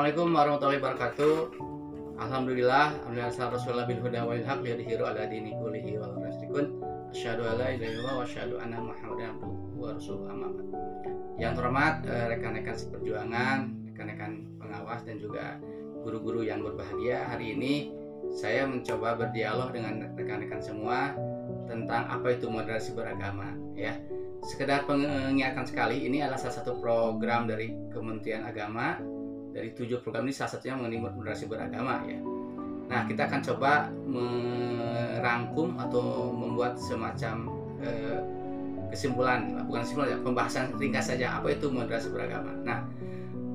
Assalamualaikum warahmatullahi wabarakatuh. Alhamdulillah, Rasulullah bil huda wal haq yudhiru ala dini kullihi wal musyrikun. Asyhadu an la ilaha illallah wa asyhadu anna Muhammadan abduhu wa rasuluhu amma ba'd. Yang terhormat rekan-rekan seperjuangan, rekan-rekan pengawas dan juga guru-guru yang berbahagia. Hari ini saya mencoba berdialog dengan rekan-rekan semua tentang apa itu moderasi beragama, ya. Sekedar pengingatkan sekali, ini adalah salah satu program dari Kementerian Agama. Dari 7 program ini salah satunya mengenai moderasi beragama, ya. Nah, kita akan coba merangkum atau membuat semacam kesimpulan, bukan kesimpulan ya, pembahasan ringkas saja apa itu moderasi beragama. Nah,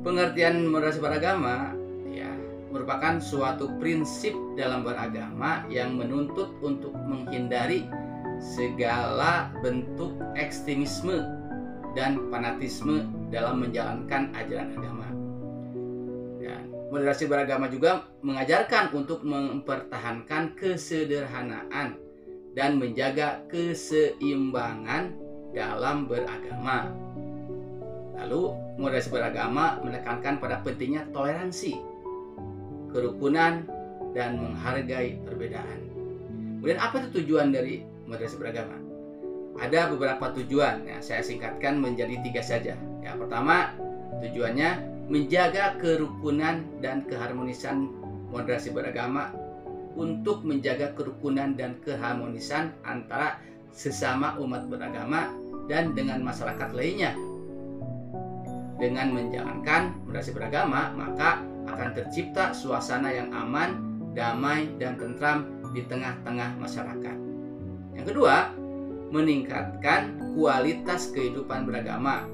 pengertian moderasi beragama ya merupakan suatu prinsip dalam beragama yang menuntut untuk menghindari segala bentuk ekstremisme dan fanatisme dalam menjalankan ajaran agama. Moderasi beragama juga mengajarkan untuk mempertahankan kesederhanaan dan menjaga keseimbangan dalam beragama. Lalu, moderasi beragama menekankan pada pentingnya toleransi, kerukunan, dan menghargai perbedaan. Kemudian apa itu tujuan dari moderasi beragama? Ada beberapa tujuan, ya, saya singkatkan menjadi 3 saja. Ya, pertama, tujuannya menjaga kerukunan dan keharmonisan. Moderasi beragama untuk menjaga kerukunan dan keharmonisan antara sesama umat beragama dan dengan masyarakat lainnya. Dengan menjalankan moderasi beragama, maka akan tercipta suasana yang aman, damai, dan tentram di tengah-tengah masyarakat. Yang kedua, meningkatkan kualitas kehidupan beragama.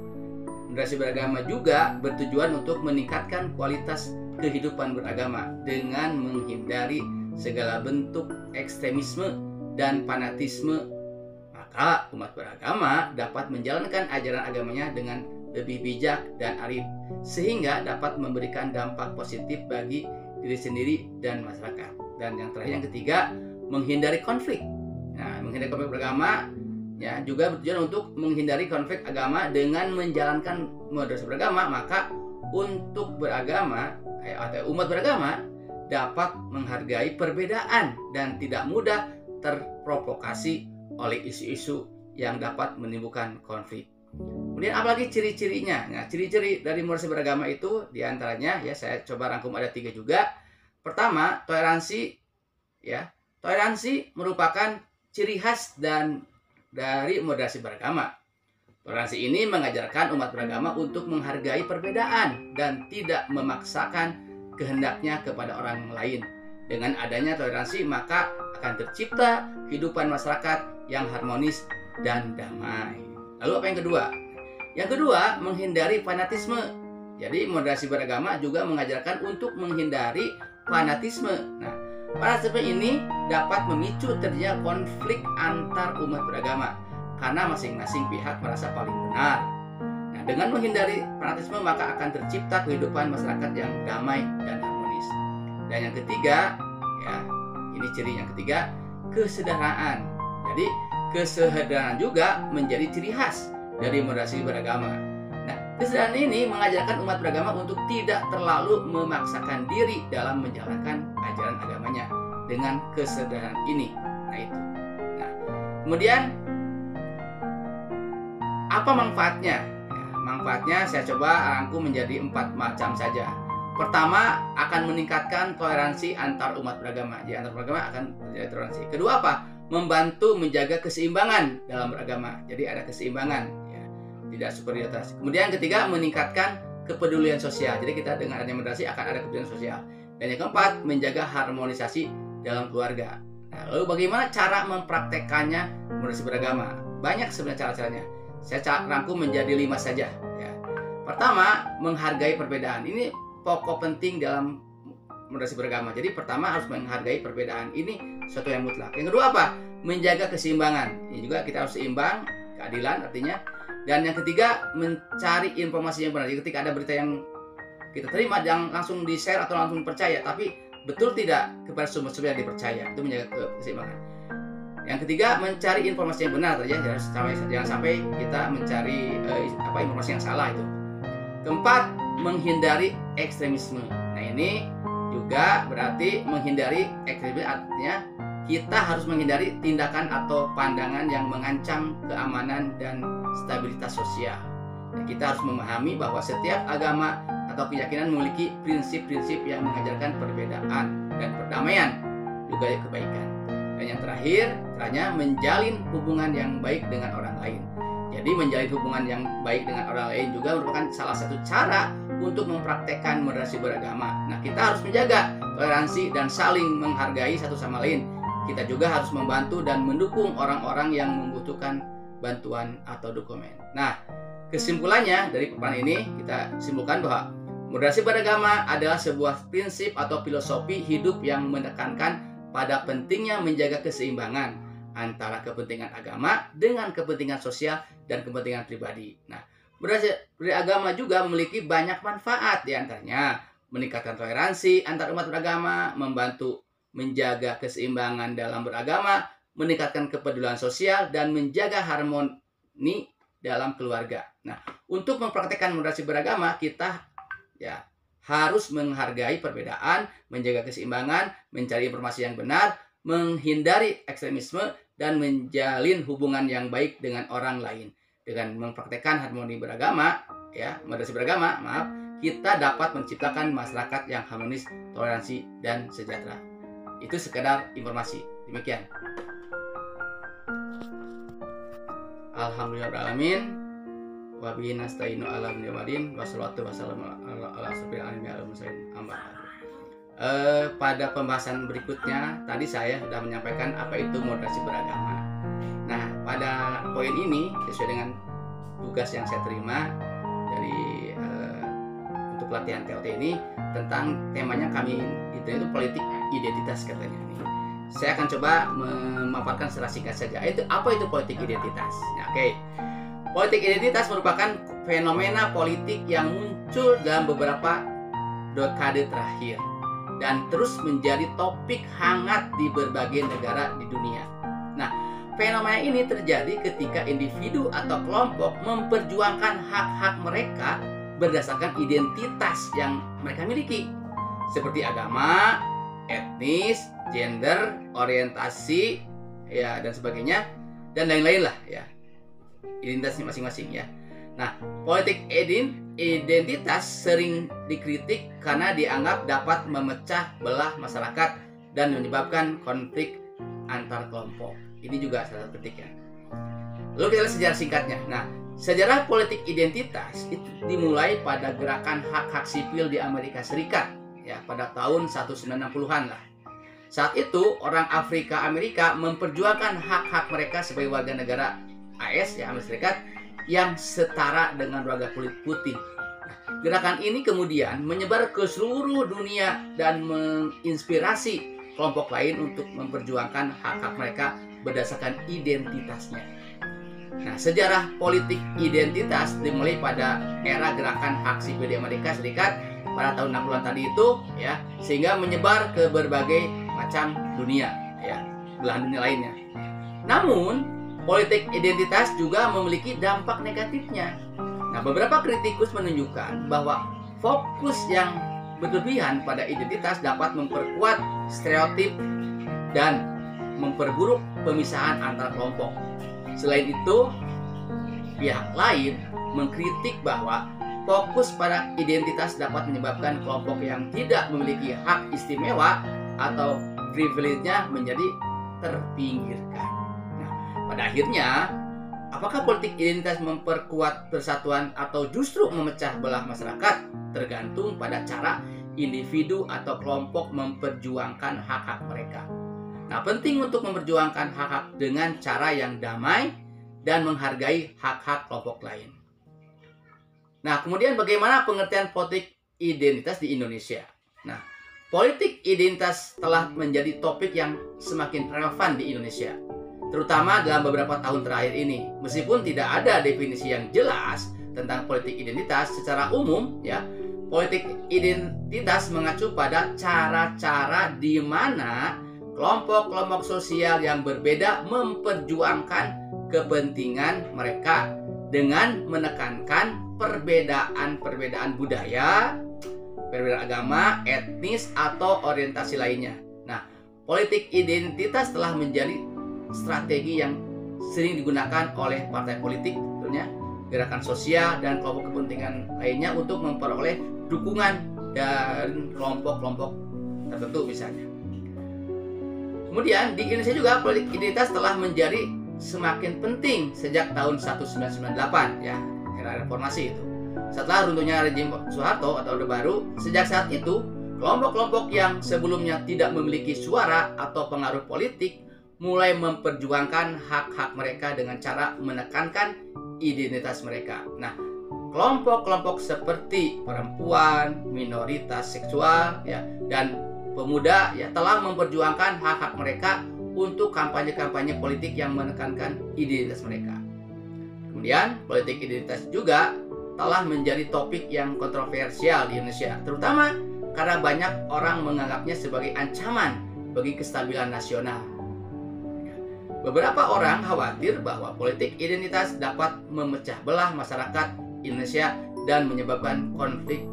Moderasi beragama juga bertujuan untuk meningkatkan kualitas kehidupan beragama dengan menghindari segala bentuk ekstremisme dan fanatisme. Maka umat beragama dapat menjalankan ajaran agamanya dengan lebih bijak dan arif, sehingga dapat memberikan dampak positif bagi diri sendiri dan masyarakat. Dan yang terakhir, yang ketiga, menghindari konflik. Nah, menghindari konflik beragama ya juga bertujuan untuk menghindari konflik agama dengan menjalankan moderasi beragama. Maka untuk beragama atau umat beragama dapat menghargai perbedaan dan tidak mudah terprovokasi oleh isu-isu yang dapat menimbulkan konflik. Kemudian apalagi ciri-cirinya? Nah, ciri-ciri dari moderasi beragama itu diantaranya ya saya coba rangkum ada 3 juga. Pertama, toleransi. Ya, toleransi merupakan ciri khas dari moderasi beragama. Toleransi ini mengajarkan umat beragama untuk menghargai perbedaan dan tidak memaksakan kehendaknya kepada orang lain. Dengan adanya toleransi, maka akan tercipta kehidupan masyarakat yang harmonis dan damai. Lalu apa yang kedua? Yang kedua, menghindari fanatisme. Jadi moderasi beragama juga mengajarkan untuk menghindari fanatisme. Nah, fanatisme ini dapat memicu terjadinya konflik antar umat beragama karena masing-masing pihak merasa paling benar. Nah, dengan menghindari fanatisme maka akan tercipta kehidupan masyarakat yang damai dan harmonis. Dan yang ketiga, ya, ini ciri yang ketiga, kesederhanaan. Jadi, kesederhanaan juga menjadi ciri khas dari moderasi beragama. Nah, kesederhanaan ini mengajarkan umat beragama untuk tidak terlalu memaksakan diri dalam menjalankan ajaran agamanya dengan kesederhanaan ini. Nah, itu. Nah, kemudian apa manfaatnya? Ya, manfaatnya saya coba rangkum menjadi 4 macam saja. Pertama, akan meningkatkan toleransi antar umat beragama. Jadi antar beragama akan terjadi toleransi. Kedua apa? Membantu menjaga keseimbangan dalam beragama. Jadi ada keseimbangan, ya, tidak superioritas. Kemudian ketiga, meningkatkan kepedulian sosial. Jadi kita dengan adanya moderasi akan ada kepedulian sosial. Dan yang keempat, menjaga harmonisasi dalam keluarga. Nah, lalu bagaimana cara mempraktekannya moderasi beragama? Banyak sebenarnya cara-caranya. Saya rangkum menjadi 5 saja. Ya. Pertama, menghargai perbedaan. Ini pokok penting dalam moderasi beragama. Jadi pertama harus menghargai perbedaan. Ini sesuatu yang mutlak. Yang kedua apa? Menjaga keseimbangan. Ini juga kita harus seimbang, keadilan artinya. Dan yang ketiga, mencari informasi yang benar. Jadi ketika ada berita yang kita terima, jangan langsung di-share atau langsung percaya, tapi betul tidak kepada sumber-sumber yang dipercaya. Itu menjaga keseimbangan. Yang ketiga, mencari informasi yang benar ya. Jangan sampai kita mencari informasi yang salah itu. Keempat, menghindari ekstremisme. ini juga berarti menghindari ekstremisme, artinya kita harus menghindari tindakan atau pandangan yang mengancam keamanan dan stabilitas sosial. Dan kita harus memahami bahwa setiap agama atau keyakinan memiliki prinsip-prinsip yang mengajarkan perbedaan dan perdamaian, juga kebaikan. Dan yang terakhir, caranya menjalin hubungan yang baik dengan orang lain. Jadi menjalin hubungan yang baik dengan orang lain juga merupakan salah satu cara untuk mempraktekkan moderasi beragama. Nah, kita harus menjaga toleransi dan saling menghargai satu sama lain. Kita juga harus membantu dan mendukung orang-orang yang membutuhkan bantuan atau dokumen. Nah, kesimpulannya dari paparan ini kita simpulkan bahwa moderasi beragama adalah sebuah prinsip atau filosofi hidup yang menekankan pada pentingnya menjaga keseimbangan antara kepentingan agama dengan kepentingan sosial dan kepentingan pribadi. Nah, moderasi beragama juga memiliki banyak manfaat, di antaranya meningkatkan toleransi antar umat beragama, membantu menjaga keseimbangan dalam beragama, meningkatkan kepedulian sosial, dan menjaga harmoni dalam keluarga. Nah, untuk mempraktekkan moderasi beragama, kita harus menghargai perbedaan, menjaga keseimbangan, mencari informasi yang benar, menghindari ekstremisme, dan menjalin hubungan yang baik dengan orang lain. Dengan mempraktekkan harmoni beragama, moderasi beragama, kita dapat menciptakan masyarakat yang harmonis, toleransi, dan sejahtera. Itu sekedar informasi. Demikian. Alhamdulillahirrahmanirrahim. Wabihi nasta'inu ala ni'madin wassalatu wassalamu ala asrofil anbiya'i wal mursalin. Pada pembahasan berikutnya tadi saya sudah menyampaikan apa itu moderasi beragama. Nah, pada poin ini sesuai dengan tugas yang saya terima dari untuk pelatihan TOT ini, tentang temanya kami itu politik identitas katanya ini. Saya akan coba memaparkan secara singkat saja. Apa itu politik identitas? Nah, politik identitas merupakan fenomena politik yang muncul dalam beberapa dekade terakhir dan terus menjadi topik hangat di berbagai negara di dunia. Nah, fenomena ini terjadi ketika individu atau kelompok memperjuangkan hak-hak mereka berdasarkan identitas yang mereka miliki, seperti agama, etnis, gender, orientasi, dan sebagainya, dan lain-lain lah, identitasnya masing-masing, Nah, politik identitas sering dikritik karena dianggap dapat memecah belah masyarakat dan menyebabkan konflik antar kelompok. Ini juga salah satu kritiknya. Lalu kita lihat sejarah singkatnya. Nah, sejarah politik identitas itu dimulai pada gerakan hak-hak sipil di Amerika Serikat, pada tahun 1960-an lah. Saat itu orang Afrika Amerika memperjuangkan hak-hak mereka sebagai warga negara AS, Amerika Serikat, yang setara dengan warga kulit putih. Nah, gerakan ini kemudian menyebar ke seluruh dunia dan menginspirasi kelompok lain untuk memperjuangkan hak-hak mereka berdasarkan identitasnya. Nah, sejarah politik identitas dimulai pada era gerakan hak sipil di Amerika Serikat pada tahun 60-an tadi itu, sehingga menyebar ke berbagai macam dunia, belahan dunia lainnya. Namun, politik identitas juga memiliki dampak negatifnya. Nah, beberapa kritikus menunjukkan bahwa fokus yang berlebihan pada identitas dapat memperkuat stereotip dan memperburuk pemisahan antar kelompok. Selain itu, pihak lain mengkritik bahwa fokus pada identitas dapat menyebabkan kelompok yang tidak memiliki hak istimewa atau privilege-nya menjadi terpinggirkan. Pada akhirnya, apakah politik identitas memperkuat persatuan atau justru memecah belah masyarakat tergantung pada cara individu atau kelompok memperjuangkan hak-hak mereka. Nah, penting untuk memperjuangkan hak-hak dengan cara yang damai dan menghargai hak-hak kelompok lain. Nah, kemudian bagaimana pengertian politik identitas di Indonesia? Nah, politik identitas telah menjadi topik yang semakin relevan di Indonesia, terutama dalam beberapa tahun terakhir ini. Meskipun tidak ada definisi yang jelas tentang politik identitas secara umum, politik identitas mengacu pada cara-cara di mana kelompok-kelompok sosial yang berbeda memperjuangkan kepentingan mereka dengan menekankan perbedaan-perbedaan budaya, perbedaan agama, etnis, atau orientasi lainnya. Nah, politik identitas telah menjadi strategi yang sering digunakan oleh partai politik, tentunya gerakan sosial dan kelompok kepentingan lainnya untuk memperoleh dukungan dan kelompok-kelompok tertentu misalnya. Kemudian di Indonesia juga politik identitas telah menjadi semakin penting sejak tahun 1998 ya, era reformasi itu. Setelah runtuhnya rezim Soeharto atau Orde Baru, sejak saat itu kelompok-kelompok yang sebelumnya tidak memiliki suara atau pengaruh politik mulai memperjuangkan hak-hak mereka dengan cara menekankan identitas mereka. Nah, kelompok-kelompok seperti perempuan, minoritas seksual ya, dan pemuda ya telah memperjuangkan hak-hak mereka untuk kampanye-kampanye politik yang menekankan identitas mereka. Kemudian, politik identitas juga telah menjadi topik yang kontroversial di Indonesia, terutama karena banyak orang menganggapnya sebagai ancaman bagi kestabilan nasional. Beberapa orang khawatir bahwa politik identitas dapat memecah belah masyarakat Indonesia dan menyebabkan konflik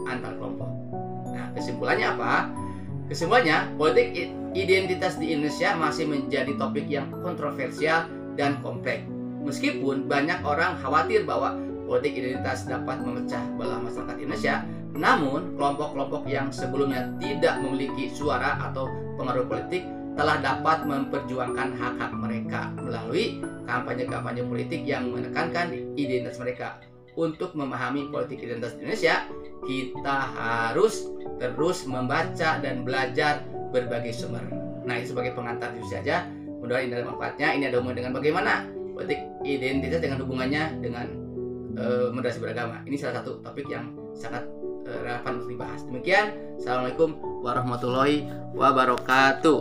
antar kelompok. Nah, kesimpulannya apa? Kesimpulannya, politik identitas di Indonesia masih menjadi topik yang kontroversial dan kompleks. Meskipun banyak orang khawatir bahwa politik identitas dapat memecah belah masyarakat Indonesia, namun kelompok-kelompok yang sebelumnya tidak memiliki suara atau pengaruh politik telah dapat memperjuangkan hak-hak mereka melalui kampanye-kampanye politik yang menekankan identitas mereka. Untuk memahami politik identitas Indonesia, kita harus terus membaca dan belajar berbagai sumber. Nah, ini sebagai pengantar diskusi saja. Mudah-mudahan ini ada manfaatnya. Ini ada hubungan dengan bagaimana politik identitas dengan hubungannya dengan moderasi beragama. Ini salah satu topik yang sangat relevan untuk dibahas. Demikian, Assalamualaikum warahmatullahi wabarakatuh.